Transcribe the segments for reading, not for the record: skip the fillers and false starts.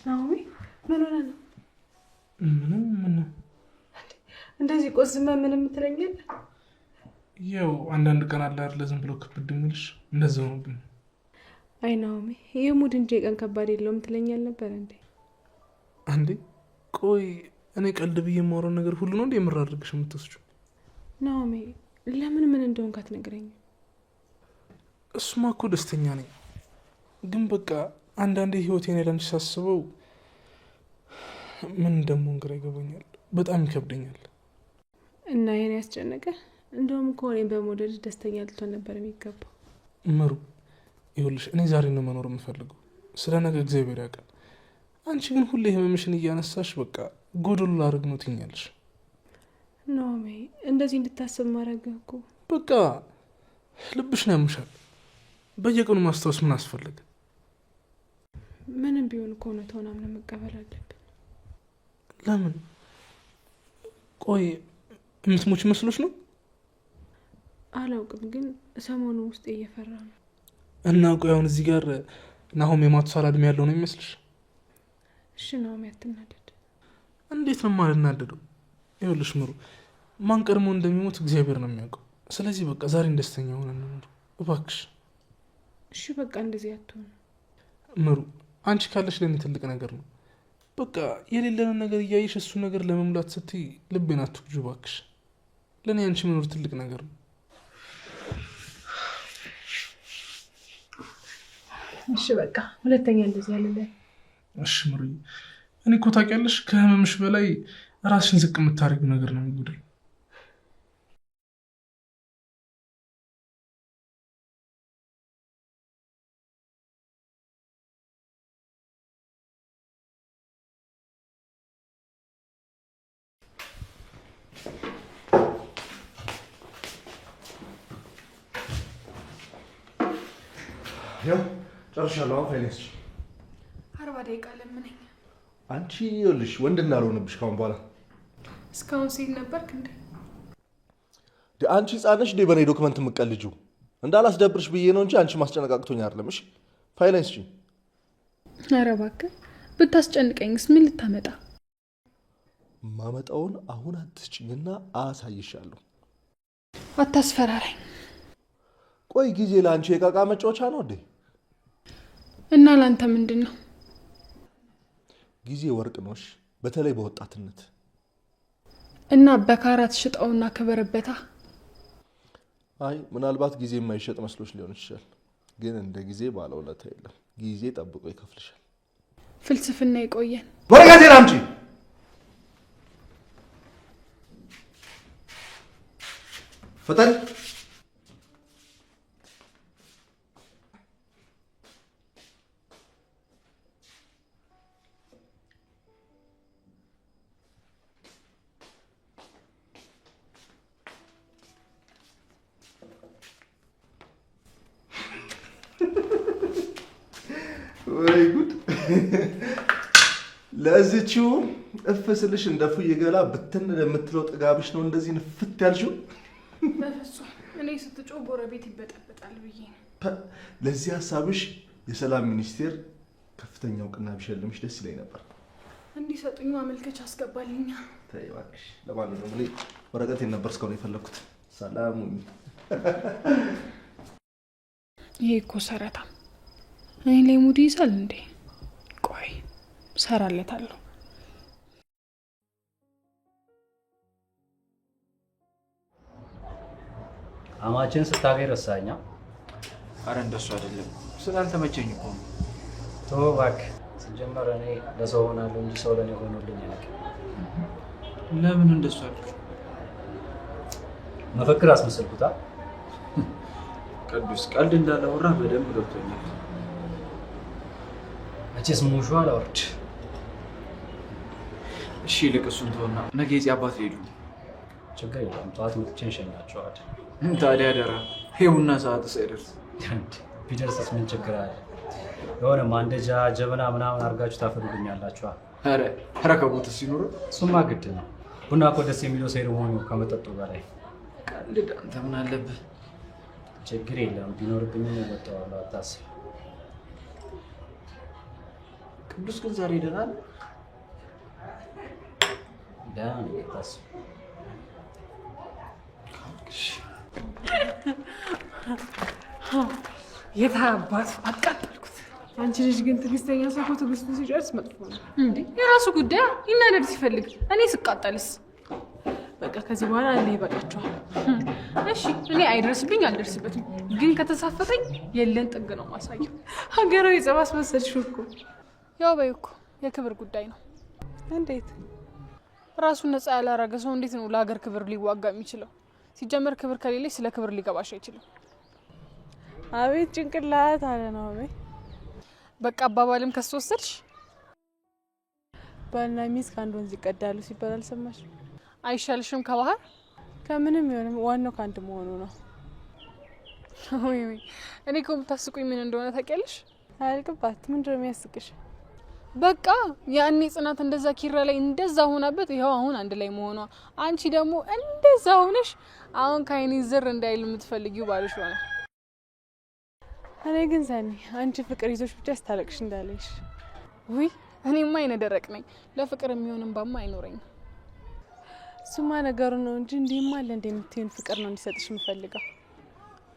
ናኦሚ ምን ሆነ ነው? ምንም እንደዚህ ቆዝመ ምንም ትለኛለህ? ያው አንዳንድ ቀን አለ አይደል ዝም ብሎ ክብድ የሚልሽ እንደዛው ነው። አይ ናኦሚ ይሄ ሙድ እንጂ ቀን ከባድ የለውም ትለኛል ነበር እንዴ? ቆይ እኔ ቀልድ ብዬ የማወራው ነገር ሁሉ ነው እንዴ የምር አድርገሽ የምትወስጂው? ናኦሚ ለምን ምን እንደሆንክ አትነግረኝም? እሱማ እኮ ደስተኛ ነኝ፣ ግን በቃ አንዳንዴ ህይወቴን ያለንሽ ሳስበው ምን እንደምሆን ግራ ይገባኛል፣ በጣም ይከብደኛል። እና ይሄን ያስጨነቀ እንደውም እኮ እኔን በመውደድ ደስተኛ ልትሆን ነበር የሚገባው። ምሩ ይኸውልሽ እኔ ዛሬ ነው መኖር የምፈልገው፣ ስለ ነገ እግዚአብሔር ያውቃል። አንቺ ግን ሁሌ ህመምሽን እያነሳሽ በቃ ጎዶሎ ላደርግ ነው ትኛለሽ። ናኦሚ እንደዚህ እንድታስብ ማድረግ እኮ በቃ ልብሽ ነው ያምሻል። በየቀኑ ማስታወስ ምን አስፈለገ? ምንም ቢሆን እኮ እውነታውን አምነን መቀበል አለብን። ለምን? ቆይ የምትሞች መስሎሽ ነው? አላውቅም፣ ግን ሰሞኑ ውስጥ እየፈራ ነው። እና ቆይ አሁን እዚህ ጋር ናሆም የማቱሳላ እድሜ ያለው ነው የሚመስልሽ? እሺ ናኦሚ አትናደድ። እንዴት ነው የማልናደደው? ይኸውልሽ ምሩ ማን ቀድሞ እንደሚሞት እግዚአብሔር ነው የሚያውቀው። ስለዚህ በቃ ዛሬ ደስተኛ ሆነን እንኑር እባክሽ። እሺ በቃ እንደዚህ አትሆን ምሩ፣ አንቺ ካለሽ ለኔ ትልቅ ነገር ነው። በቃ የሌለንን ነገር እያየሽ እሱ ነገር ለመሙላት ስትይ ልቤን አትጉጂ እባክሽ። ለኔ አንቺ መኖር ትልቅ ነገር ነው። እሺ በቃ ሁለተኛ እንደዚህ ያለለ። እሺ ምሩ፣ እኔ እኮ ታውቂያለሽ ከህመምሽ በላይ ራስሽን ዝቅ የምታደርጊው ነገር ነው የሚጎዳኝ። ያው ጨርሻለሁ። አሁን ፋይናንስ 40 ደቂቃ ለምነኝ። አንቺ ይኸውልሽ ወንድ እንዳልሆንብሽ ካሁን በኋላ። እስካሁን ሲል ነበርክ እንዴ? አንቺ ህፃንሽ እንዴ በኔ ዶክመንት የምትቀልጂው? እንዳላስደብርሽ ብዬ ነው እንጂ አንቺ ማስጨነቃቅቶኝ አይደለም። እሺ ፋይናንስ ጂ። ኧረ እባክህ ብታስጨንቀኝስ ምን ልታመጣ? ማመጣውን አሁን አትስጭኝና አሳይሻለሁ። አታስፈራራኝ። ቆይ ጊዜ ለአንቺ የቃቃ መጫወቻ ነው እንዴ? እና ላንተ ምንድነው? ጊዜ ወርቅ ነውሽ፣ በተለይ በወጣትነት። እና በካራት ሽጣውና ከበረበታ። አይ ምናልባት ጊዜ የማይሸጥ መስሎሽ ሊሆን ይችላል፣ ግን እንደ ጊዜ ባለውለታ የለም። ጊዜ ጠብቆ ይከፍልሻል። ፍልስፍና ይቆየን። ወረቀቴ አምጪ። ፈጠን። ወይ ጉድ! ለዚህው እፍስልሽ እንደፉ የገላ ብትን ለምትለው ጥጋብሽ ነው እንደዚህ ንፍት ያልሽው? በፍጹም እኔ ስትጮህ ጎረቤት ይበጠበጣል ብዬ ነው። ለዚህ ሀሳብሽ የሰላም ሚኒስቴር ከፍተኛ እውቅና ቢሸልምሽ ደስ ይለኝ ነበር። እንዲሰጡኝ ማመልከቻ አስገባልኛ። ተይ እባክሽ። ለማንኛውም እኔ ወረቀቴን ነበር እስካሁን የፈለኩት። ሰላም ሁኚ። ይሄ እኮ ሰረታ እኔ ላይ ሙድ ይዛል እንዴ? ቆይ ሰራለታለሁ። አማችን ስታገኝ ረሳኛ። አረ እንደሱ አይደለም፣ ስላልተመቸኝ እኮ ነው። ተው እባክህ። ሲጀመር እኔ ለሰው ሆናለሁ እንጂ ሰው ለኔ ሆኖልኝ አያውቅም። ለምን እንደሱ አልክ? መፈክር አስመሰልኩታ። ቅዱስ ቀልድ እንዳላወራ በደንብ ገብቶኛል። መቼስ ሙሾ አላወርድ። እሺ ይልቅ እሱን ተውና ነገ የዚህ አባት ሄዱ። ችግር የለም፣ ጠዋት መጥቼ እንሸኛቸዋል። ታዲያ አደራ ይኸውና ሰዓት ሳይደርስ ቢደርስስ ምን ችግር አለ? የሆነ ማንደጃ ጀበና ምናምን አድርጋችሁ ታፈሉልኛላችኋ። ኧረ ረከቦት ሲኖር እሱማ ግድ ነው። ቡና እኮ ደስ የሚለው ሴሪሞኒው ከመጠጡ በላይ። ቀልድ አንተ ምን አለብህ? ችግር የለም፣ ቢኖርብኝም እወጣዋለሁ፣ አታስብ። ቅዱስ ግን ዛሬ ደህና ነው? ደህና ነው የታሰበው። የታባት አቃጠልኩት። አንቺ ልጅ ግን ትዕግስተኛ ሰው ትዕግስቱ ሲጨርስ መጥፎ ነው እንዴ። የራሱ ጉዳይ ይናደድ ሲፈልግ፣ እኔ ስቃጠልስ? በቃ ከዚህ በኋላ አንዴ ይበቃቸዋል። እሺ እኔ አይደርስብኝ አልደርስበትም፣ ግን ከተሳፈተኝ የለን ጥግ ነው ማሳየው። ሀገራዊ ጸብ አስመሰልሽው እኮ። ያው በይ እኮ የክብር ጉዳይ ነው። እንዴት ራሱን ነፃ ያላረገ ሰው እንዴት ነው ለሀገር ክብር ሊዋጋ የሚችለው? ሲጀመር ክብር ከሌለች ስለ ክብር ሊገባሽ አይችልም። አቤት ጭንቅላት አለ ነው። አቤት በቃ አባባልም ከስወሰድሽ ባልና ሚስት ከአንድ ወንዝ ይቀዳሉ ሲባል አልሰማሽ? አይሻልሽም ከባህር? ከምንም ይሆንም ዋናው ከአንድ መሆኑ ነው። ወይ እኔ እኮ የምታስቁኝ ምን እንደሆነ ታውቂያለሽ? አያልቅባት። ምንድነው የሚያስቅሽ? በቃ ያኔ ጽናት እንደዛ ኪራ ላይ እንደዛ ሆናበት ይኸው አሁን አንድ ላይ መሆኗ፣ አንቺ ደግሞ እንደዛ ሆነሽ አሁን ከአይኔ ዝር እንዳይል የምትፈልጊው ባልሽ ሆነ። እኔ ግን ሰኒ አንቺ ፍቅር ይዞሽ ብቻ ስታለቅሽ እንዳለሽ። ውይ እኔማ አይነ ደረቅ ነኝ፣ ለፍቅር የሚሆንም ባማ አይኖረኝም። እሱማ ነገሩ ነው እንጂ እንዲህማ አለ እንደምትሆን ፍቅር ነው እንዲሰጥሽ የምፈልገው።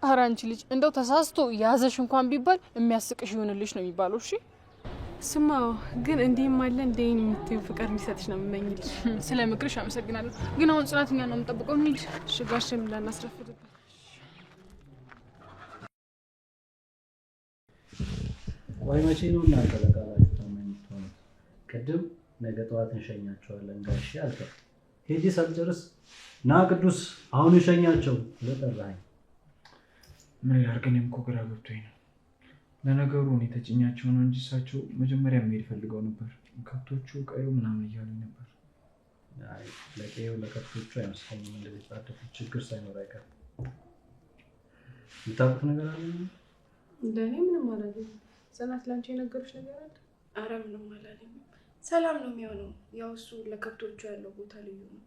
ኧረ አንቺ ልጅ እንደው ተሳስቶ ያዘሽ እንኳን ቢባል የሚያስቅሽ ይሁንልሽ ነው የሚባለው። እሺ ስማ ግን እንዲህም አለ እንደኝ የምትይው ፍቅር እንዲሰጥሽ ነው የምመኝልሽ። ስለ ምክርሽ አመሰግናለሁ። ግን አሁን ጽናትኛ ነው የምጠብቀው። እንሂድ። ሽጋሽም እንዳናስረፍድበት። ወይ መቼ ነው እናንተ ለቃላችሁ ታማኝ የምትሆኑት? ቅድም ነገ ጠዋት እንሸኛቸዋለን ጋሼ አልከው። ሄጄ ሳልጨርስ ና ቅዱስ አሁን እንሸኛቸው ለጠራኝ። ምን ላድርግ? እኔም እኮ ግራ ገብቶኝ ነው። ለነገሩ እኔ ተጭኛቸው ነው እንጂ እሳቸው መጀመሪያ መሄድ ፈልገው ነበር። ከብቶቹ ቀዩ ምናምን እያሉኝ ነበር። ለቀዩ ለከብቶቹ አይመስለኝም እንደዚህ ጣደፉት ችግር ሳይኖር አይቀርም። የምታውቁት ነገር አለ? እንደኔ ምንም አላለኝም። ጽናት ላንቺ የነገሩሽ ነገር አለ? አረ ምንም አላለኝም። ሰላም ነው የሚሆነው። ያው እሱ ለከብቶቹ ያለው ቦታ ልዩ ነው።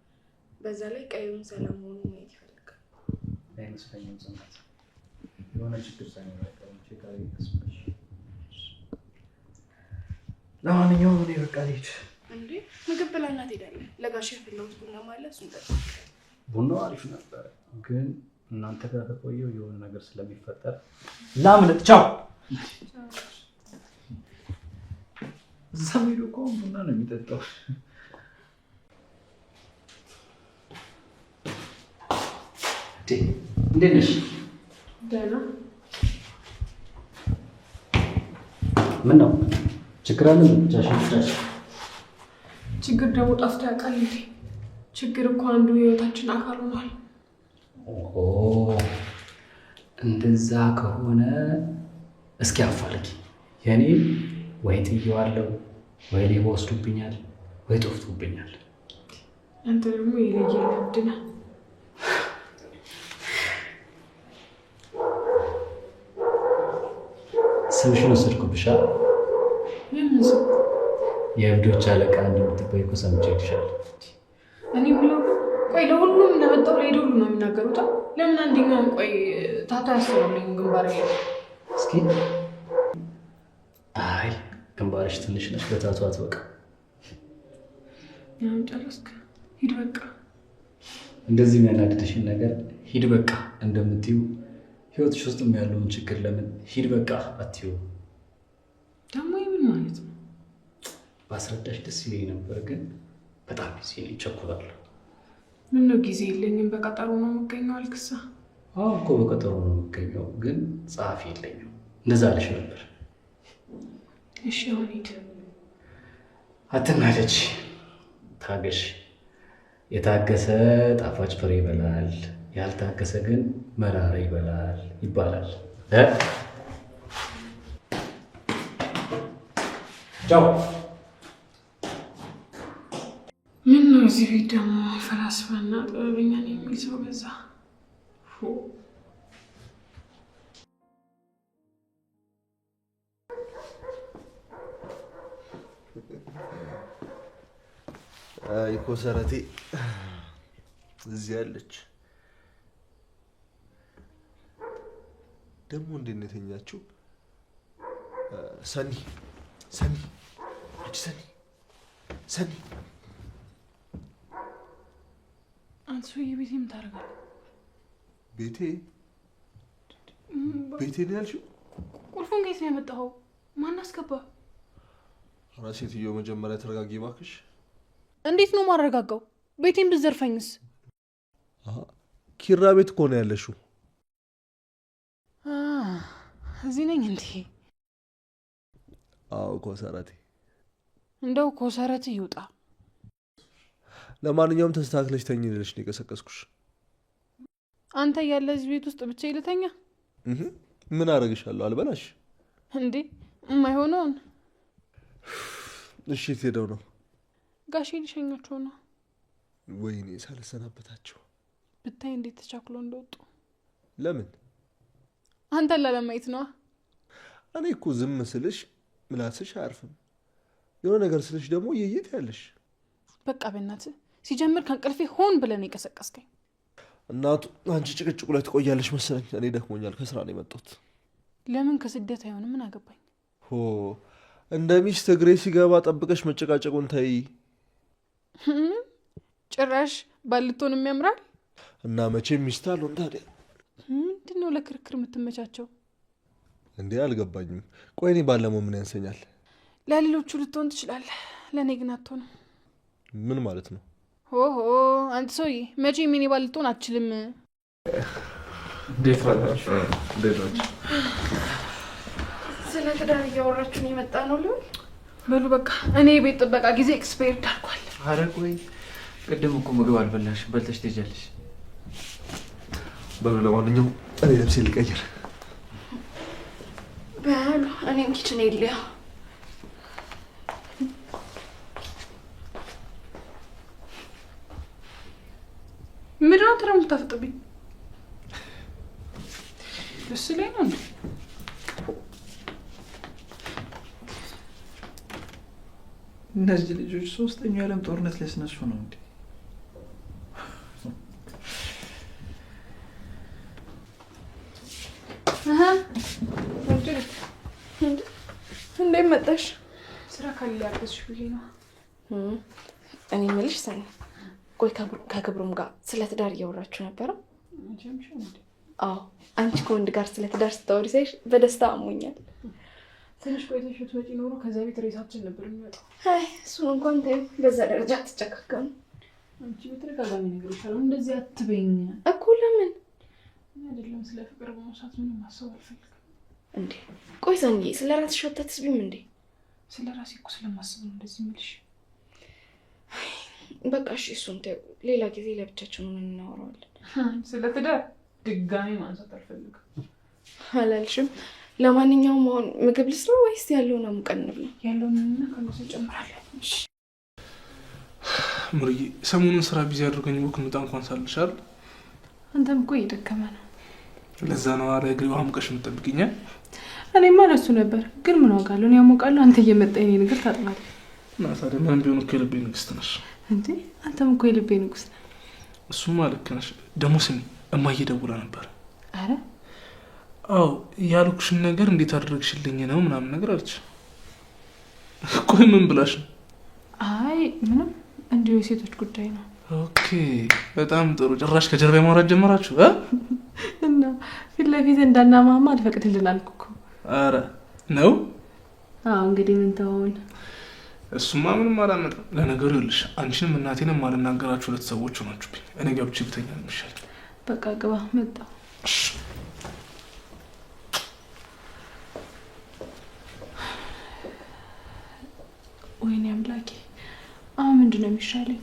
በዛ ላይ ቀዩን ሰላም መሆኑን ማየት ይፈልጋል። አይመስለኝም ጽናት የሆነ ችግር ሳይኖር አይቀርም። ችግር ይመስልሽ? ለማንኛውም እኔ በቃ ልሂድ። እንዴ ምግብ ብላና ትሄዳለህ? ለጋሽ ያፈላሁት ቡና ማለት እሱን ጠጣ። ቡናው አሪፍ ነበር፣ ግን እናንተ ጋር ከቆየው የሆነ ነገር ስለሚፈጠር ላምልጥ። ቻው። እዛ ሄዶ እኮ ቡና ነው የሚጠጣው። እንዴት ነሽ? ደህና። ምን ነው ችግር አለ? ብቻሽ ችግር ደግሞ ጠፍቶ ያውቃል እንዴ? ችግር እኮ አንዱ የህይወታችን አካል ሆኗል። እንደዛ ከሆነ እስኪ አፋልጊ። የኔ ወይ ጥዬዋለሁ፣ ወይ ሌባ ወስዱብኛል፣ ወይ ጠፍቶብኛል። አንተ ደግሞ የለየ ለብድና ስምሽን ወሰድኩብሻ። የምን ሰው? የእብዶች አለቃ እንደምትባይ እኮ ሰምቼልሻለሁ። እኔ ብለው ቆይ ለሁሉም እንደመጣው ላይ ሁሉ ነው የሚናገሩት። ለምን አንደኛውን ቆይ ታታ ያሰሩልኝ ግንባር ላይ እስኪ አይ ግንባርሽ ትንሽ ነች፣ በታቷ አትበቃ። ያም ጨረስክ? ሂድ በቃ። እንደዚህ የሚያናድድሽን ነገር ሂድ በቃ እንደምትዩ ህይወትሽ ውስጥም ያለውን ችግር ለምን ሂድ በቃ አትዩ? ደግሞ ምን ማለት ነው? ባስረዳሽ ደስ ይለኝ ነበር፣ ግን በጣም ጊዜ ነኝ፣ ቸኩላለሁ። ምነው ጊዜ የለኝም በቀጠሮ ነው የምገኘው አልክሳ? አዎ እኮ በቀጠሮ ነው የምገኘው፣ ግን ጸሐፊ የለኝም። እንደዛ አለሽ ነበር። እሺ አሁን ሂድ። አትናደጂ፣ ታገሽ። የታገሰ ጣፋጭ ፍሬ ይበላል፣ ያልታገሰ ግን መራራ ይበላል ይባላል። ቻው። ምን ነው እዚህ ቤት ደግሞ ፈላስፋና ጥበበኛ ነው የሚል ሰው በዛ። አይ ኮሰረቴ እዚህ ያለች ደግሞ እንዴት ነው የተኛችው? ሰኒ አንቺ ሰኒ አንተ ሰውዬ ቤቴ ምን ታደርጋለህ? ቤቴ ነው ያልሽው? ቁልፉን ከየት ነው ያመጣኸው? ማን አስገባ? ኧረ ሴትዮ መጀመሪያ ተረጋጊ እባክሽ። እንዴት ነው ማረጋጋው? ቤቴን ብትዘርፈኝስ? ኪራ ቤት እኮ ነው ያለሽው። እዚህ ነኝ እንዴ? አዎ ኮሰረቴ። እንደው ኮሰረት ይውጣ። ለማንኛውም ተስተካክለሽ ተኝ ልልሽ ነው የቀሰቀስኩሽ። አንተ ያለ እዚህ ቤት ውስጥ ብቻ ይልተኛ? ምን አደርግሻለሁ? አልበላሽ እንዴ? የማይሆነውን። እሺ የት ሄደው ነው? ጋሼ ሊሸኛቸው ነው። ወይኔ ሳልሰናበታቸው። ብታይ እንዴት ተቻክሎ እንደወጡ። ለምን? አንተን ላለማየት ነዋ። እኔ እኮ ዝም ስልሽ ምላስሽ አያርፍም፣ የሆነ ነገር ስልሽ ደግሞ የየት ያለሽ። በቃ በእናትህ ሲጀምር ከእንቅልፌ ሆን ብለን የቀሰቀስከኝ። እናቱ አንቺ ጭቅጭቁ ላይ ትቆያለሽ መሰለኝ። እኔ ደክሞኛል፣ ከስራ ነው የመጣሁት። ለምን ከስደት አይሆንም? ምን አገባኝ? እንደ ሚስት እግሬ ሲገባ ጠብቀሽ መጨቃጨቁን ተይ። ጭራሽ ባልቶን የሚያምራል እና መቼም ሚስት አልሆን ታዲያ። ምንድን ነው ለክርክር የምትመቻቸው እንዴ? አልገባኝም። ቆይ እኔ ባለመው ምን ያንሰኛል? ለሌሎቹ ልትሆን ትችላለህ፣ ለእኔ ግን አትሆንም። ምን ማለት ነው? ኦሆ አንተ ሰውዬ መቼም የኔ ባል ልትሆን አትችልም። እንዴት ዋላችሁ? ስለ ትዳር እያወራችሁ ነው የመጣ ነው ሊሆን። በሉ በቃ እኔ የቤት ጥበቃ ጊዜ ኤክስፓየርድ አድርጓል። ኧረ ቆይ ቅድም እኮ ምግብ አልበላሽ፣ በልተሽ ትሄጃለሽ። በሉ ለማንኛውም እኔ ልብሴ ልቀይር። በሉ እኔም ኪችን የለያ። ምንድን ነው ተረሙ ታፍጥብኝ? ደስ ላይ ነው እንዴ? እነዚህ ልጆች ሶስተኛው የዓለም ጦርነት ሊያስነሱ ነው እንዴ? እንዴት መጣሽ? ስራ ካለ ያገዝሽ ብዬ ነው። እኔ የምልሽ ሰኒ፣ ቆይ ከክብሩም ጋር ስለ ትዳር እያወራችሁ ነበረ? አዎ፣ አንቺ ከወንድ ጋር ስለ ትዳር ስታወሪ ሳይሽ በደስታ አሞኛል። ትንሽ ቆይተሽ ብትመጪ ኖሮ ከዛ ቤት ሬሳችን ነበር የሚመጣው። አይ እሱን እንኳን ተይው፣ በዛ ደረጃ አትጨካከሙ። አንቺ በተደጋጋሚ ነገር ይሻላል። እንደዚህ አትበይኝ እኮ። ለምን? አይደለም ስለ ፍቅር በመውሳት ምንም ማሰብ አልፈልግም። እንዴ ቆይ ሰኒ፣ ስለ ራስሽ አታስቢም እንዴ? ስለ ራሴ እኮ ስለማስብ ነው እንደዚህ የምልሽ። በቃ እሺ፣ እሱን ተይው፣ ሌላ ጊዜ ለብቻችን ሆነን እናወራዋለን። ስለ ትዳር ድጋሚ ማንሳት አልፈልግም። አላልሽም? ለማንኛውም አሁን ምግብ ልስራ ወይስ ያለውን አሙቀን እንብላ? ያለውንና ከነሱ እንጨምራለን። እሺ ምርዬ፣ ሰሞኑን ስራ ቢዚ አድርገኝ ወክ እንውጣ እንኳን ሳልሻል። አንተም እኮ እየደከመ ነው። ለዛ ነው አረ እግሬ ውሃ ሙቀሽ የምትጠብቂኝ። እኔማ ለሱ ነበር፣ ግን ምን ዋጋለሁ? እኔ ያሞቃለሁ፣ አንተ እየመጣ የኔ ነገር ታጥባለህ። እና ታዲያ ምንም ቢሆን እኮ የልቤ ንግስት ነሽ እንዴ? አንተም እኮ የልቤ ንጉስ ነህ። እሱማ ልክ ነሽ። ደግሞ ስሚ፣ እማዬ ደውላ ነበር። አረ አዎ፣ ያልኩሽን ነገር እንዴት አደረግሽልኝ ነው ምናምን ነገር አለች። ቆይ ምን ብላሽ ነው? አይ ምንም፣ እንዲሁ የሴቶች ጉዳይ ነው። ኦኬ፣ በጣም ጥሩ። ጭራሽ ከጀርባ ማውራት ጀመራችሁ እና ፊት ለፊት እንዳናማማ አልፈቅድልን አልኩ እኮ። አረ ነው? አዎ እንግዲህ ምን ተሆን። እሱማ ምንም አላመጣም። ለነገሩ ይኸውልሽ፣ አንቺንም እናቴንም አልናገራችሁ ሁለት ሰዎች ሆናችሁብኝ። እኔ ገብቼ ብተኛ ነው የሚሻለው። በቃ ግባ፣ መጣሁ። ወይኔ አምላኬ፣ አሁን ምንድን ነው የሚሻለኝ?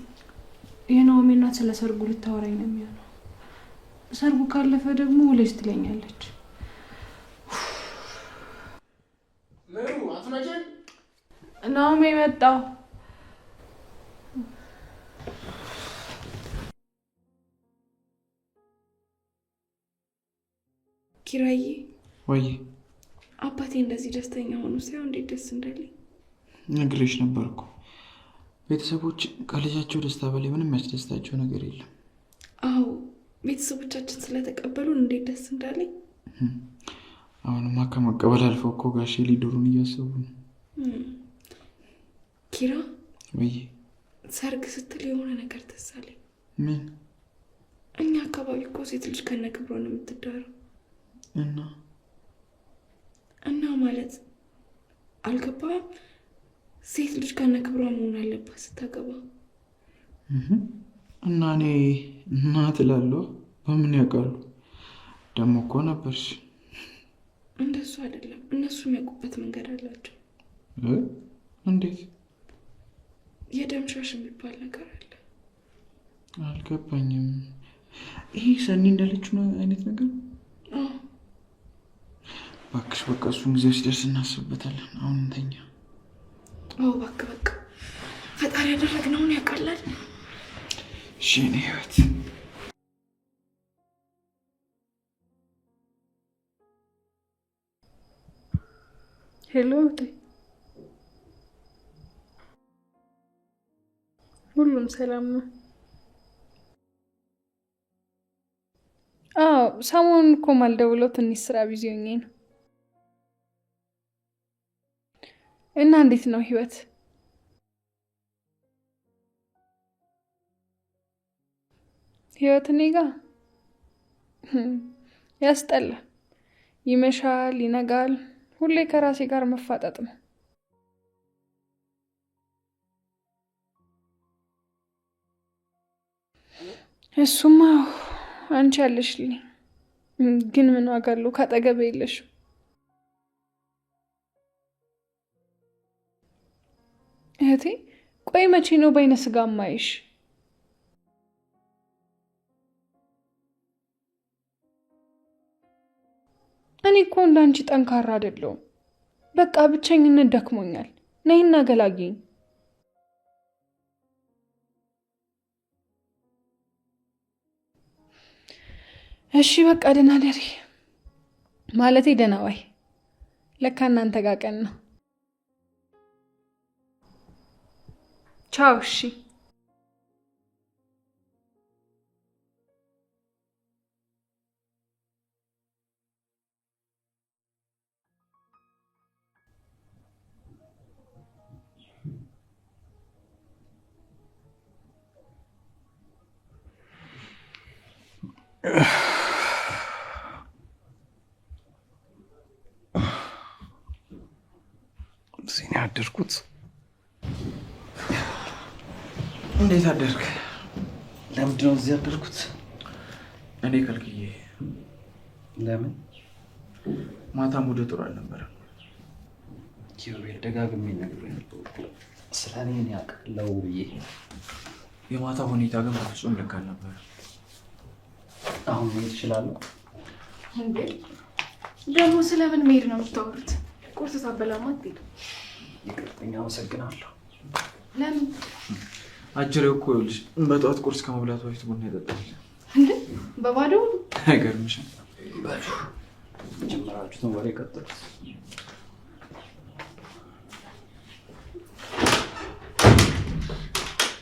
የናኦሚ እናት ስለ ሰርጉ ልታወራኝ ነው የሚሆነው። ሰርጉ ካለፈ ደግሞ ውለጅ ትለኛለች። ናኦሚ መጣሁ። ኪራዬ፣ ወይ አባቴ እንደዚህ ደስተኛ ሆኖ ሳይሆን እንዴት ደስ እንዳለኝ ነግሬሽ ነበር እኮ። ቤተሰቦች ከልጃቸው ደስታ በላይ ምንም ያስደስታቸው ነገር የለም። አዎ፣ ቤተሰቦቻችን ስለተቀበሉን እንዴት ደስ እንዳለኝ። አሁንማ ከመቀበል አልፈው እኮ ጋሼ ሊድሩን እያሰቡ ነው። ኪራ ወይ ሰርግ ስትል የሆነ ነገር ትዝ አለኝ። ምን? እኛ አካባቢ እኮ ሴት ልጅ ከነ ክብሯ ነው የምትዳረው። እና ማለት አልገባም። ሴት ልጅ ከነ ክብሯ መሆን አለባት ስታገባ። እና እኔ እናት እላለሁ። በምን ያውቃሉ? ደግሞ እኮ ነበርሽ። እንደሱ አይደለም፣ እነሱ የሚያውቁበት መንገድ አላቸው። እንዴት? የደምሻሽ የሚባል ነገር አለ። አልገባኝም። ይሄ ሰኒ እንዳለችው አይነት ነገር? እባክሽ በቃ እሱን ጊዜ ሲደርስ እናስብበታለን። አሁን እንተኛ። በቃ ፈጣሪ ያደረግነውን ያውቃላል። እሺ የእኔ ህይወት ሄሎ፣ ሁሉም ሰላም ነው? አዎ፣ ሰሞኑን እኮ ማልደውለው ትንሽ ስራ ቢዚ ሆኜ ነው። እና እንዴት ነው ህይወት? ህይወት እኔ ጋ ያስጠላል። ይመሻል፣ ይነጋል። ሁሌ ከራሴ ጋር መፋጠጥ ነው። እሱማ አንቺ ያለሽልኝ፣ ግን ምን ዋጋ አለው ካጠገቤ የለሽም። እህቴ ቆይ መቼ ነው በይነ ስጋ ማይሽ? እኔ እኮ እንዳንቺ ጠንካራ አይደለሁም። በቃ ብቸኝነት ደክሞኛል። ነይና ገላግኝ። እሺ በቃ ደህና ደሪ ማለቴ ደህና ዋይ። ለካ እናንተ ጋር ቀን ነው። ቻው። እሺ እዚህ ነው ያደርኩት። እንዴት አደርክ? ለምንድን ነው እዚህ ያደርኩት? እኔ ከልክዬ። ለምን? ማታም ወደ ጥሩ አልነበረም። ኪሩቤል ደጋግሜ ነግሬሃለሁ ስለ እኔ ያውቃለው ብዬ። የማታ ሁኔታ ግን በፍጹም ልክ አልነበረም። አሁን መሄድ እችላለሁ? እንዴ ደግሞ ስለምን መሄድ ነው የምታወሩት? ቁርስ ሳበላማ አትሄዱ። ይቅርተኛ፣ አመሰግናለሁ። ለምን? አጅሬው እኮ ልጅ በጠዋት ቁርስ ከመብላቱ በፊት ቡና ይጠጣል። እንዴ በባዶ? አይገርምሽም? ጀመራችሁትን ወሬ ቀጥሉት።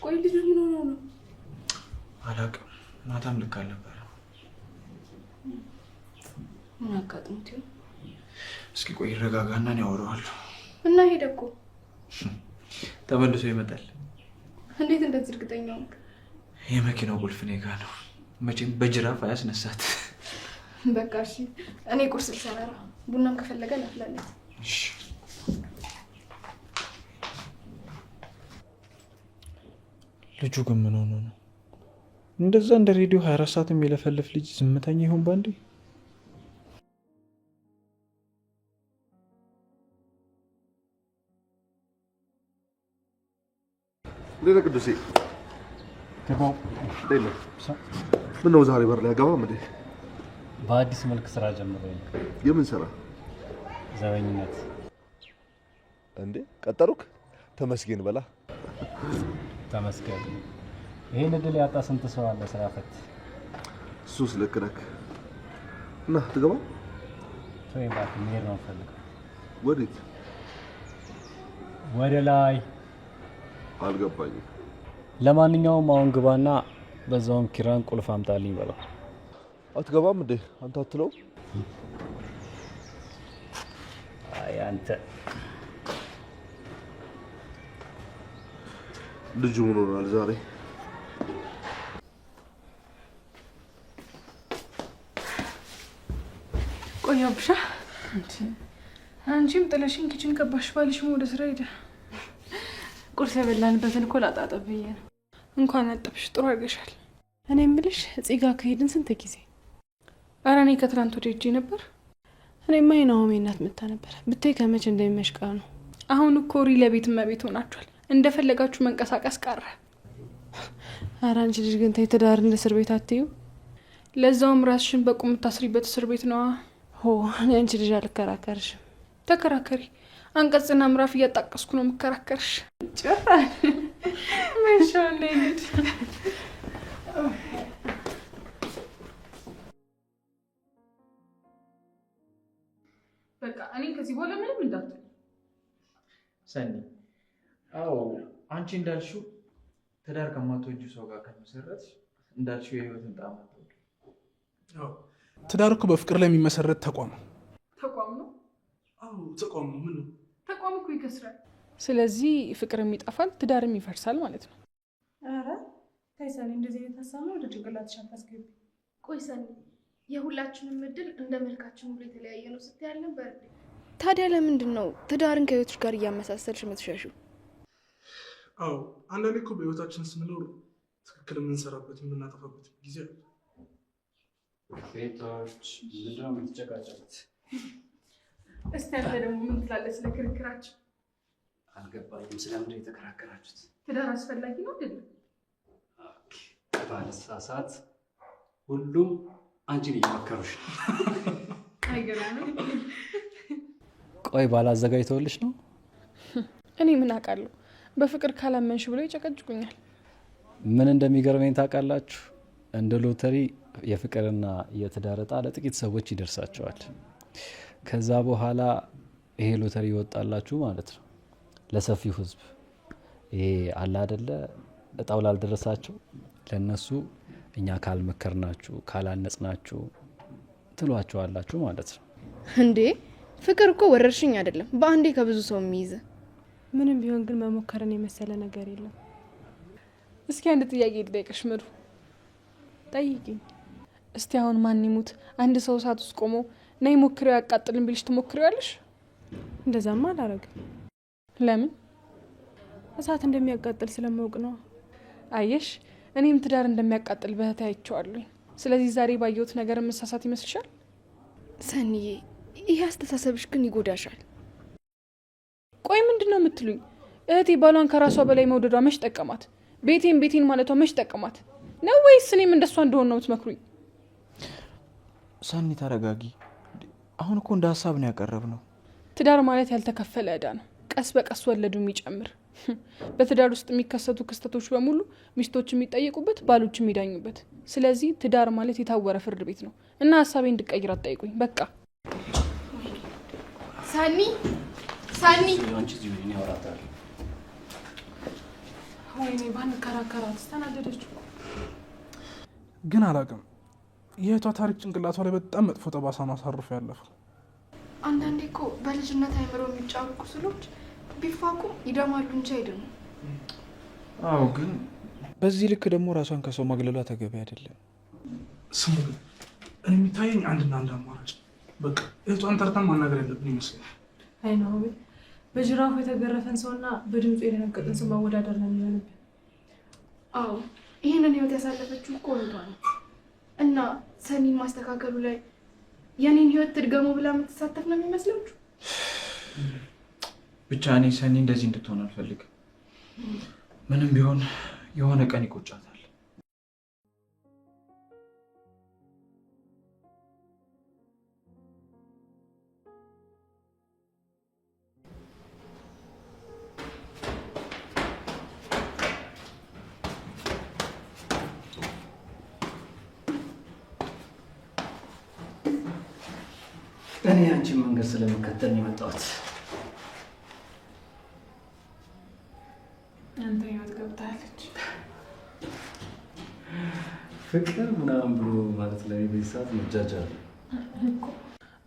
ቆይ ልጁ ምን ሆኖ ነው? አላውቅም። ማታም ልክ አልነበረም። ምን አጋጥሞት ይሆን? እስኪ ቆይ ረጋጋና ነው ያወራዋለሁ። እና ሄደ እኮ ተመልሶ ይመጣል። እንዴት እንደዚህ እርግጠኛ ሆንክ? የመኪናው ቁልፍ እኔ ጋ ነው። መቼም በጅራፍ አያስነሳት። በቃ እሺ፣ እኔ ቁርስ ልሰራ፣ ቡናም ከፈለገ ላፍላለት። እሺ። ልጁ ግን ምን ሆኖ ነው እንደዛ እንደ ሬዲዮ 24 ሰዓት የሚለፈልፍ ልጅ ዝምተኛ ይሆን ባንዴ? ሌላ ቅዱሴ ምን ነው ዛሬ በር ላይ አገባም እንዴ? በአዲስ መልክ ስራ ጀምሮ። የምን ስራ? ዘበኝነት። እንዴ ቀጠሩክ? ተመስገን በላ። ተመስገን። ይሄን እድል ያጣ ስንት ሰው አለ ስራ ፈት። እሱስ ልክ ነህ። እና ትገባ? ተወኝ እባክህ፣ መሄድ ነው የምፈልገው። ወዴት? ወደ ላይ። አልገባኝም። ለማንኛውም አሁን ግባና በዛውም ኪራን ቁልፍ አምጣልኝ በለው። አትገባም እንዴ? አንተ አትለው? አይ አንተ ልጁ ምን ሆኗል ዛሬ? ቆያብሻ አንቺም ጥለሽኝ ኪችን ገባሽ። ባልሽም ወደ ስራ ሄደ። ቁርስ የበላንበትን እኮ ላጣጠብ ብዬ ነው። እንኳን አጠብሽ፣ ጥሩ አድርገሻል። እኔ የምልሽ እዚህ ጋር ከሄድን ስንት ጊዜ? ኧረ እኔ ከትናንት ወደ ሄጄ ነበር። እኔማ የናሆሜ እናት መታ ነበር። ብታይ ከመቼ እንደሚመሽቃ ነው። አሁን እኮ ሪ ለቤት እመቤት ሆናችኋል። እንደፈለጋችሁ መንቀሳቀስ ቀረ። ኧረ አንቺ ልጅ ግን ተይ፣ ትዳር እንደ እስር ቤት አትዩ። ለዛውም ራስሽን በቁም የምታስሪበት እስር ቤት ነዋ። ሆ እኔ አንቺ ልጅ አልከራከርሽም። ተከራከሪ። አንቀጽና ምዕራፍ እያጣቀስኩ ነው የምከራከርሽ። ጭራሽ መሻለ ይሄድ። በቃ እኔ ከዚህ በኋላ ምንም እንዳትል ሰኒ። አዎ አንቺ እንዳልሽው ትዳር ከማትወጂው ሰው ጋር ከመሰረት እንዳልሽው የህይወትን ጣዕም አታውቂ። ትዳር እኮ በፍቅር ላይ የሚመሰረት ተቋም ነው። ተቋም ነው? አዎ ተቋም ነው። ምን ነው ተቋም እኮ ይከስራል። ስለዚህ ፍቅርም ይጠፋል፣ ትዳርም ይፈርሳል ማለት ነው። ኧረ ተይ ሰኒ፣ እንደዚህ አይነት ሀሳብ ነው ወደ ጭንቅላትሽ አታስገቢ። ቆይ ሰኒ፣ የሁላችንም እድል እንደ መልካችን ሁሉ የተለያየ ነው ስትያል ነበር። ታዲያ ለምንድን ነው ትዳርን ከህይወትሽ ጋር እያመሳሰልሽ የምትሸሺው? አዎ አንዳንዴ እኮ በህይወታችን ስንኖር ትክክል የምንሰራበት የምናጠፋበት ጊዜ አለ። ቤቶች ምንድነው የምትጨቃጨቁት? እስቲ አንተ ደግሞ ምን ትላለህ ስለ ክርክራችን? አልገባኝም። ስለምንድን የተከራከራችሁት? ትዳር አስፈላጊ ነው አይደለም? ባለሳሳት ሁሉም አንቺን እየመከሩሽ ነው። አይገርምም? ቆይ ባላዘጋጅተውልሽ ነው? እኔ ምን አውቃለሁ? በፍቅር ካላመንሽ ብሎ ይጨቀጭቁኛል። ምን እንደሚገርመኝ ታውቃላችሁ? እንደ ሎተሪ የፍቅርና የትዳር ዕጣ ለጥቂት ሰዎች ይደርሳቸዋል። ከዛ በኋላ ይሄ ሎተሪ ይወጣላችሁ ማለት ነው ለሰፊው ህዝብ። ይሄ አለ አይደለ እጣው ላልደረሳቸው ለነሱ እኛ ካልመከርናችሁ ካላነጽናችሁ ትሏቸዋላችሁ ማለት ነው። እንዴ ፍቅር እኮ ወረርሽኝ አይደለም፣ በአንዴ ከብዙ ሰው የሚይዝ። ምንም ቢሆን ግን መሞከርን የመሰለ ነገር የለም። እስኪ አንድ ጥያቄ ልጠይቅሽ ምሩ። ጠይቂኝ። እስቲ አሁን ማን ይሙት አንድ ሰው እሳት ውስጥ ቆሞ ነይ ሞክሪው ያቃጥልን ቢልሽ ትሞክሪዋለሽ? እንደዛማ አላረግም። ለምን? እሳት እንደሚያቃጥል ስለማውቅ ነው። አየሽ፣ እኔም ትዳር እንደሚያቃጥል በህታ አይቼዋለሁ። ስለዚህ ዛሬ ባየሁት ነገር መሳሳት ይመስልሻል? ሰኒዬ፣ ይህ አስተሳሰብሽ ግን ይጎዳሻል። ቆይ ምንድን ነው የምትሉኝ? እህቴ ባሏን ከራሷ በላይ መውደዷ መች ጠቀማት? ቤቴን ማለቷ መች ጠቀማት ነው? ወይስ እኔም እንደሷ እንደሆነ ነው የምትመክሩኝ? ሰኒ ተረጋጊ። አሁን እኮ እንደ ሀሳብ ነው ያቀረብነው። ትዳር ማለት ያልተከፈለ ዕዳ ነው፣ ቀስ በቀስ ወለዱ የሚጨምር። በትዳር ውስጥ የሚከሰቱ ክስተቶች በሙሉ ሚስቶች የሚጠየቁበት፣ ባሎች የሚዳኙበት። ስለዚህ ትዳር ማለት የታወረ ፍርድ ቤት ነው እና ሀሳቤ እንድቀይር አትጠይቁኝ። በቃ ሰኒ ወይኔ ባንከራከራት ተናደደች። ግን አላውቅም፣ የእህቷ ታሪክ ጭንቅላቷ ላይ በጣም መጥፎ ጠባሳ ነው አሳርፎ ያለፈው። አንዳንዴ እኮ በልጅነት አይምሮ የሚጫሩ ቁስሎች ቢፋቁም ይደማሉ እንጂ አይደሉም። አዎ፣ ግን በዚህ ልክ ደግሞ ራሷን ከሰው ማግለሏ ተገቢ አይደለም። ስሙ፣ እኔ የሚታየኝ አንድና አንድ አማራጭ፣ በቃ እህቷን ተርታን ማናገር ያለብን ይመስለኛል። አይ ነው በጅራፉ የተገረፈን ሰውና በድምፁ የደነገጠን ሰው ማወዳደር ነው የሚሆንብን። አዎ፣ ይህንን ህይወት ያሳለፈችው እኮ እህቷ ነው እና ሰኒን ማስተካከሉ ላይ የኔን ህይወት ትድገሙ ብላ የምትሳተፍ ነው የሚመስላችሁ? ብቻ እኔ ሰኒ እንደዚህ እንድትሆን አልፈልግም። ምንም ቢሆን የሆነ ቀን ይቆጫታል። እኔ አንቺን መንገድ ስለመከተል ነው የመጣሁት። አንተ ህይወት ገብታለች። ፍቅር ምናምን ብሎ ማለት ላይ በዚህ ሰዓት መጃጃል።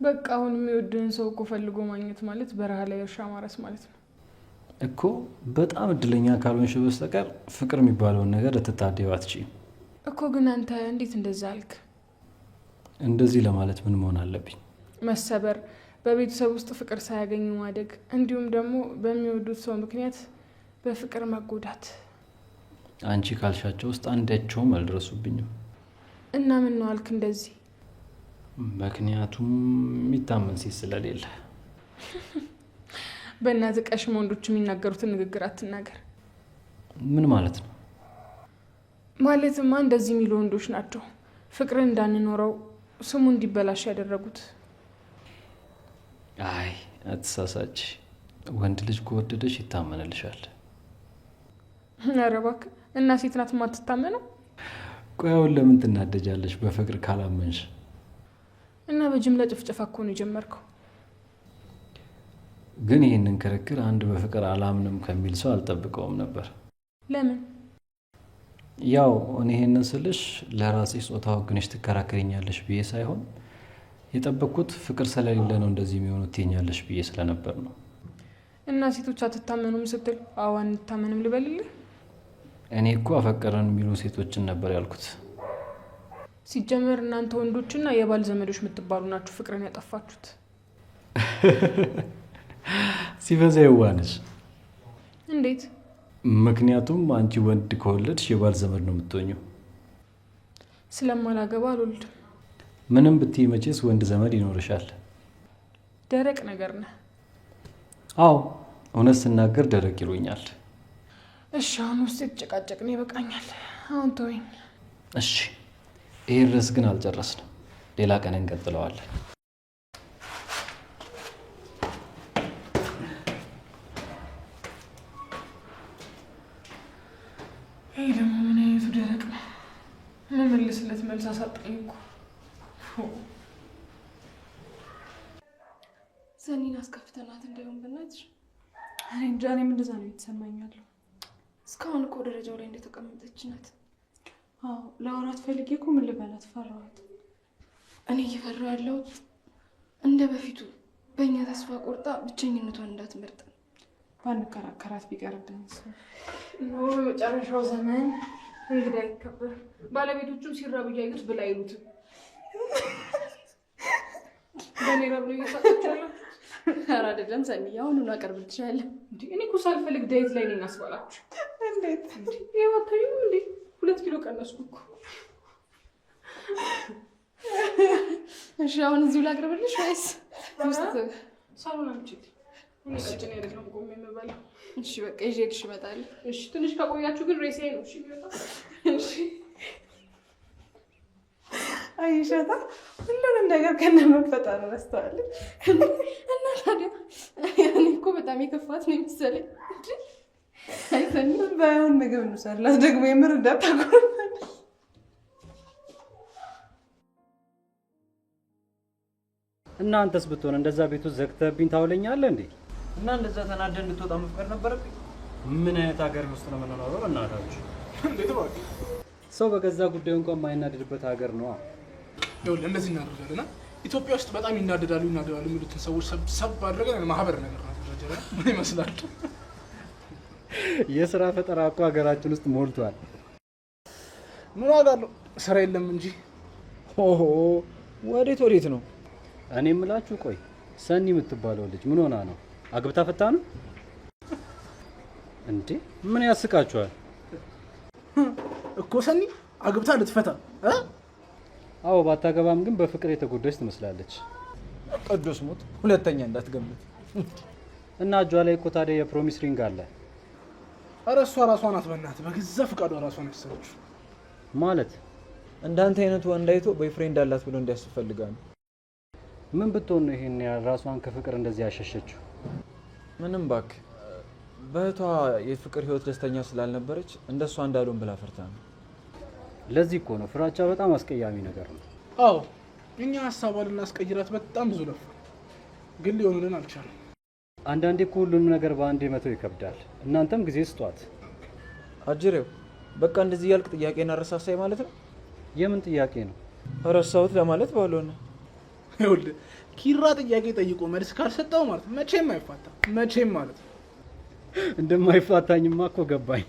በቃ አሁን የሚወድህን ሰው እኮ ፈልጎ ማግኘት ማለት በረሃ ላይ እርሻ ማረስ ማለት ነው። እኮ በጣም እድለኛ ካልሆንሽ በስተቀር ፍቅር የሚባለውን ነገር ልትታደዩ አትችይም እኮ። ግን አንተ እንዴት እንደዛ አልክ? እንደዚህ ለማለት ምን መሆን አለብኝ? መሰበር፣ በቤተሰብ ውስጥ ፍቅር ሳያገኙ ማደግ፣ እንዲሁም ደግሞ በሚወዱት ሰው ምክንያት በፍቅር መጎዳት። አንቺ ካልሻቸው ውስጥ አንዳቸውም አልደረሱብኝም። እና ምን ነው አልክ እንደዚህ? ምክንያቱም የሚታመን ሴት ስለሌለ። በእናትህ ቀሽም ወንዶች የሚናገሩትን ንግግር አትናገር። ምን ማለት ነው? ማለትማ እንደዚህ የሚሉ ወንዶች ናቸው ፍቅርን እንዳንኖረው ስሙ እንዲበላሽ ያደረጉት። አይ አትሳሳች። ወንድ ልጅ ከወደደሽ ይታመንልሻል። ኧረ እባክህ። እና ሴት ናት የማትታመነው? ቆይ አሁን ለምን ትናደጃለሽ በፍቅር ካላመንሽ? እና በጅምላ ጭፍጨፋ እኮ ነው የጀመርከው። ግን ይህንን ክርክር አንድ በፍቅር አላምንም ከሚል ሰው አልጠብቀውም ነበር። ለምን? ያው እኔ ይህንን ስልሽ ለራሴ ጾታ ወግነሽ ትከራከሪኛለሽ ብዬ ሳይሆን የጠበቅኩት ፍቅር ስለሌለ ነው እንደዚህ የሚሆኑት ትኛለሽ ብዬ ስለነበር ነው። እና ሴቶች አትታመኑም ስትል አዎ አንታመንም ልበልልህ? እኔ እኮ አፈቀረን የሚሉ ሴቶችን ነበር ያልኩት። ሲጀመር እናንተ ወንዶችና የባል ዘመዶች የምትባሉ ናችሁ ፍቅርን ያጠፋችሁት። ሲበዛ የዋነሽ። እንዴት? ምክንያቱም አንቺ ወንድ ከወለድሽ የባል ዘመድ ነው የምትሆኘው። ስለማላገባ አልወልድም። ምንም ብትይ መቼስ ወንድ ዘመድ ይኖርሻል። ደረቅ ነገር ነህ። አዎ እውነት ስናገር ደረቅ ይሉኛል። እሺ አሁን ውስጥ የተጨቃጨቅን ይበቃኛል። አሁን ተወኝ። እሺ ይህ ርዕስ ግን አልጨረስንም። ሌላ ቀን እንቀጥለዋለን። ይህ ደግሞ ምን አይነቱ ደረቅ ነው? መመልስለት መልስ አሳጣኝ እኮ። ሰኒን አስከፍተናት እንዳይሆን በእናትሽ። እኔ እንጃ፣ እኔም እንደዛ ነው የተሰማኛለሁ። እስካሁን እኮ ደረጃው ላይ እንደተቀመጠች ናት። አዎ ለአውራት ፈልጌ እኮ ምን ልበላት ፈራኋት። እኔ እየፈራሁ ያለሁት እንደ በፊቱ በእኛ ተስፋ ቆርጣ ብቸኝነቷን እንዳትመርጥ ነው። ባንከራከራት ቢቀርብን ኖ በመጨረሻው ዘመን እንግዳ ይከበር። ባለቤቶቹም ሲራብ እያዩት ብላ አይሉትም። በኔ ረብ ነው እየሳቃችኋለሁ። ኧረ አይደለም ሰኒ፣ አሁኑን አቀርብልሻለሁ። እኔ እኮ ሳልፈልግ ዳይት ላይ ነኝ አስባላችሁ። እንዴት ይወታዩ እንዴ? 2 ኪሎ ቀነስኩ እኮ። እሺ አሁን እዚሁ ላቅርብልሽ ወይስ ውስጥ ሳሎን አምጪት? እኔ ቀጭኔ አይደለም ቆሜ የምበላው። እሺ በቃ ይዤልሽ እመጣለሁ። እሺ ትንሽ ከቆያችሁ ግን ሬሳዬ ነው እሺ የሚወጣው። እሺ አይሻታ ሁሉንም ነገር ከነመፈጠሩ ረስተዋለች። እና ታዲያ ያኔ እኮ በጣም የከፋት ነው የመሰለኝ። አይተን ባይሆን ምግብ እንውሰድላት ደግሞ የምር እንዳታጎርመን። እናንተስ ብትሆን እንደዛ ቤቱ ዘግተህብኝ ታውለኛለህ እንዴ? እና እንደዛ ተናደህ እንድትወጣ መፍቀድ ነበረብኝ? ምን አይነት ሀገር ውስጥ ነው የምንኖረው? እናታችሁ ሰው በገዛ ጉዳዩ እንኳን የማይናደድበት ሀገር ነው። ይኸውልህ እንደዚህ እናደርጋለና ኢትዮጵያ ውስጥ በጣም ይናደዳሉ የሚሉትን ሰዎች ሰብ አድርገን ማህበር ነገር ነው። ምን ይመስላል? የስራ ፈጠራ እኮ ሀገራችን ውስጥ ሞልቷል። ምን ዋጋ አለው? ስራ የለም እንጂ። ኦሆ ወዴት ነው? እኔ የምላችሁ ቆይ ሰኒ የምትባለው ልጅ ምን ሆና ነው? አግብታ ፈታ ነው እንዴ? ምን ያስቃችኋል? እኮ ሰኒ አግብታ ልትፈታ እ? አዎ ባታገባም ግን በፍቅር የተጎዳች ትመስላለች። ቅዱስ ሞት ሁለተኛ እንዳትገምት። እና እጇ ላይ እኮ ታዲያ የፕሮሚስ ሪንግ አለ። ኧረ እሷ ራሷ ናት በእናትህ በገዛ ፍቃዷ ራሷን ያሰረችው። ማለት እንዳንተ አይነቱ ወንድ አይቶ ቦይፍሬንድ አላት ብሎ እንዲያስብ ፈልጋ ነው። ምን ብትሆን ነው ይሄን ያህል ራሷን ከፍቅር እንደዚህ ያሸሸችው? ምንም ባክ በእህቷ የፍቅር ህይወት ደስተኛ ስላልነበረች እንደሷ እንዳሉን ብላ ፈርታ ነው። ለዚህ እኮ ነው ፍራቻ በጣም አስቀያሚ ነገር ነው። አዎ እኛ ሀሳቧን ልናስቀይራት በጣም ብዙ ለፋ፣ ግን ሊሆኑልን አልቻለም። አንዳንዴ እኮ ሁሉንም ነገር በአንዴ መተው ይከብዳል። እናንተም ጊዜ ስጧት። አጅሬው በቃ እንደዚህ ያልክ ጥያቄን አረሳሳይ ማለት ነው። የምን ጥያቄ ነው? ረሳሁት ለማለት ባልሆነ። ይኸውልህ ኪራ ጥያቄ ጠይቆ መልስ ካልሰጠው ማለት መቼም አይፋታ፣ መቼም ማለት ነው። እንደማይፋታኝማ እኮ ገባኝ።